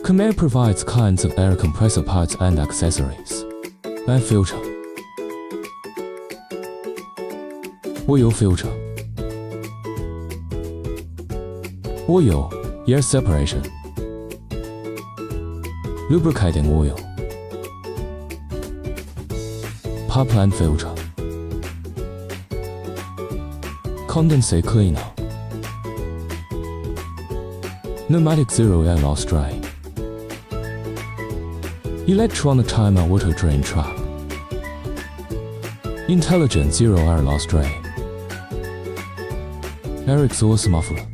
Kimair provides kinds of air compressor parts and accessories. Air filter, oil filter, oil, air separation, lubricating oil, power plant filter, condensate cleaner, pneumatic zero air loss drain, electronic timer water drain trap, intelligent zero air loss drain, air exhaust muffler.